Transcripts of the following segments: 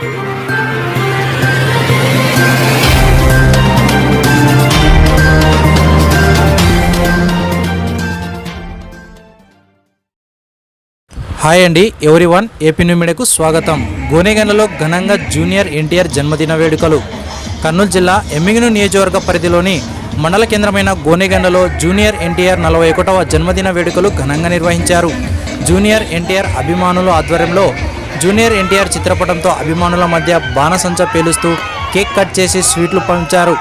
Hi అండి everyone, AP new మీడియాకు స్వాగతం. గోనెగండ్లలో ఘనంగా జూనియర్ ఎన్టీఆర్ జన్మదిన వేడుకలు. కర్నూలు జిల్లా ఎమ్మిగనూరు నియోజకవర్గ పరిధిలోని మండల కేంద్రమైన గోనెగండ్లలో జూనియర్ ఎన్టీఆర్ 41వ జన్మదిన వేడుకలు ఘనంగా నిర్వహించారు. జూనియర్ ఎన్టీఆర్ అభిమానుల ఆధ్వర్యంలో జూనియర్ ఎన్టీఆర్ చిత్రపటంతో అభిమానుల మధ్య బాణసంచ పేలుస్తూ కేక్ కట్ చేసి స్వీట్లు పంచారు.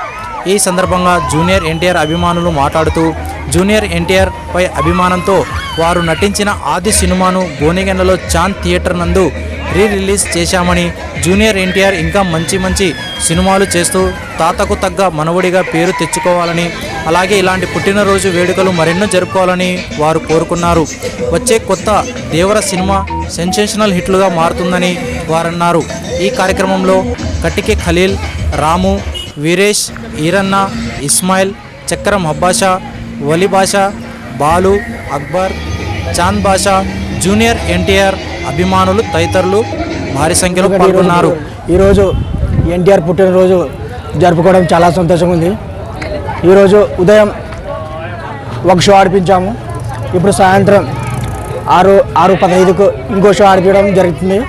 ఈ సందర్భంగా జూనియర్ ఎన్టీఆర్ అభిమానులు మాట్లాడుతూ జూనియర్ ఎన్టీఆర్ పై అభిమానంతో వారు నటించిన ఆది సినిమాను గోనెగండ్లలో చాంద్ థియేటర్ నందు రిలీజ్ చేశామని, జూనియర్ ఎన్టీఆర్ ఇంకా మంచి సినిమాలు చేస్తూ తాతకు తగ్గ మనవడిగా పేరు తెచ్చుకోవాలని, అలాగే ఇలాంటి పుట్టినరోజు వేడుకలు మరెన్నో జరుపుకోవాలని వారు కోరుకున్నారు. వచ్చే కొత్త దేవర సినిమా సెన్సేషనల్ హిట్లుగా మారుతుందని వారన్నారు. ఈ కార్యక్రమంలో కట్టికే ఖలీల్, రాము, వీరేష్, ఈరన్న, ఇస్మాయిల్, చక్రం అబ్బాషా, వలి బాషా, బాలు, అక్బర్, చాంద్ బాషా, జూనియర్ ఎన్టీఆర్ అభిమానులు తదితరులు భారీ సంఖ్యలో పాల్గొన్నారు. ఈరోజు ఎన్టీఆర్ పుట్టినరోజు జరుపుకోవడం చాలా సంతోషంగా ఉంది. ఈరోజు ఉదయం ఒక షో ఆడిపించాము. ఇప్పుడు సాయంత్రం 6:15కు ఇంకో షో ఆడిపించడం జరుగుతుంది.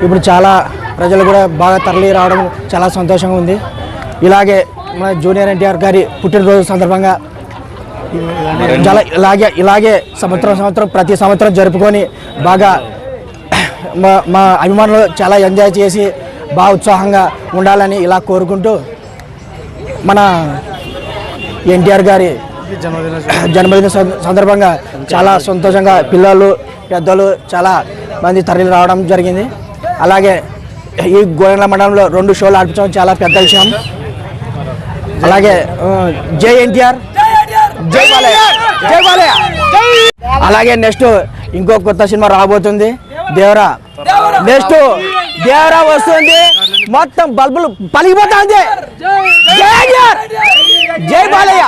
ఇప్పుడు చాలా ప్రజలు కూడా బాగా తరలి రావడం చాలా సంతోషంగా ఉంది. ఇలాగే మన జూనియర్ ఎన్టీఆర్ గారి పుట్టినరోజు సందర్భంగా ఇలాగే సంవత్సరం ప్రతి సంవత్సరం జరుపుకొని బాగా మా అభిమానులు చాలా ఎంజాయ్ చేసి బాగా ఉత్సాహంగా ఉండాలని ఇలా కోరుకుంటూ మన ఎన్టీఆర్ గారి జన్మదిన సందర్భంగా చాలా సంతోషంగా పిల్లలు పెద్దలు చాలా మంది తరలి రావడం జరిగింది. అలాగే ఈ గోనెగండ్ల మండలంలో 2 షోలు ఆడిపించడం చాలా పెద్ద విషయం. అలాగే జై ఎన్టీఆర్, జై బాలయ్య, జై బాలయ్య. అలాగే నెక్స్ట్ ఇంకో కొత్త సినిమా రాబోతుంది, దేవరా. నెక్స్ట్ దేవరా వస్తుంది, మొత్తం బల్బులు పలిగిపోతుంది. జై ఎన్టీఆర్, జై బాలయ్య.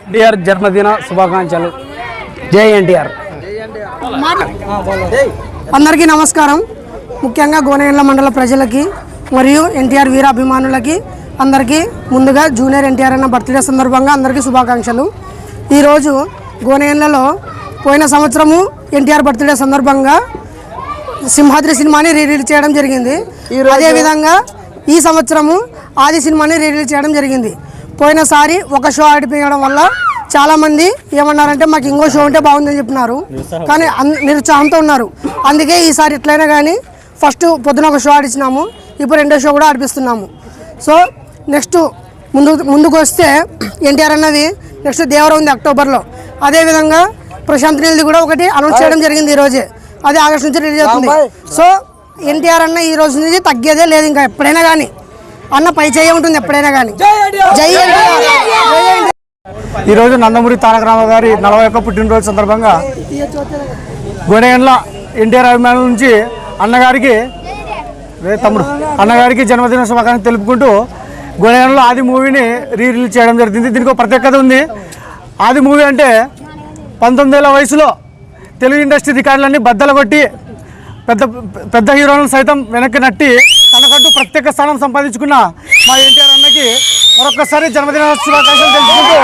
ఎన్టీఆర్ జన్మదిన శుభాకాంక్షలు. జై ఎన్టీఆర్. అందరికీ నమస్కారం. ముఖ్యంగా గోనెగండ్ల మండల ప్రజలకి మరియు ఎన్టీఆర్ వీర అభిమానులకి అందరికీ ముందుగా జూనియర్ ఎన్టీఆర్ అన్న బర్త్డే సందర్భంగా అందరికీ శుభాకాంక్షలు. ఈరోజు గోనెగండ్లలో పోయిన సంవత్సరము ఎన్టీఆర్ బర్త్డే సందర్భంగా సింహాద్రి సినిమాని రిలీజ్ చేయడం జరిగింది. అదేవిధంగా ఈ సంవత్సరము ఆది సినిమాని రిలీజ్ చేయడం జరిగింది. పోయినసారి ఒక షో ఆడిపోయడం వల్ల చాలామంది ఏమన్నారంటే మాకు ఇంకో షో ఉంటే బాగుందని చెప్పినారు, కానీ నిరుత్సాహంతో ఉన్నారు. అందుకే ఈసారి ఎట్లయినా కానీ ఫస్ట్ పొద్దున ఒక షో ఆడిచ్చినాము, ఇప్పుడు 2వ షో కూడా ఆడిపిస్తున్నాము. సో నెక్స్ట్ ముందుకు వస్తే ఎన్టీఆర్ అన్నది నెక్స్ట్ దేవర ఉంది అక్టోబర్లో. అదేవిధంగా ప్రశాంత్ నీల్ది కూడా ఒకటి అనౌన్స్ చేయడం జరిగింది ఈరోజే, అది ఆగస్టు నుంచి రిలీజ్ అవుతుంది. సో ఎన్టీఆర్ అన్న ఈ రోజు నుంచి తగ్గేదే లేదు, ఇంకా ఎప్పుడైనా కానీ అన్న పై చేయ ఉంటుంది ఎప్పుడైనా కానీ. జై ఎన్టీఆర్. ఈరోజు నందమూరి తారక రామారావు గారి 41వ పుట్టినరోజు సందర్భంగా గోనెగండ్ల ఎన్టీఆర్ అభిమానుల నుంచి అన్నగారికి జన్మదిన శుభాకాంక్షలు తెలుపుకుంటూ గోనెగండ్లలో ఆది మూవీని రిలీజ్ చేయడం జరిగింది. దీనికి ఒక ప్రత్యేకత ఉంది. ఆది మూవీ అంటే 19 ఏళ్ల వయసులో తెలుగు ఇండస్ట్రీ రికార్డులన్నీ బద్దలు కొట్టి పెద్ద హీరోలను సైతం వెనక్కి నట్టి తనకంటూ ప్రత్యేక స్థానం సంపాదించుకున్న మా ఎన్టీఆర్ అన్నకి మరొకసారి జన్మదిన శుభాకాంక్షలు తెలుపుకుంటూ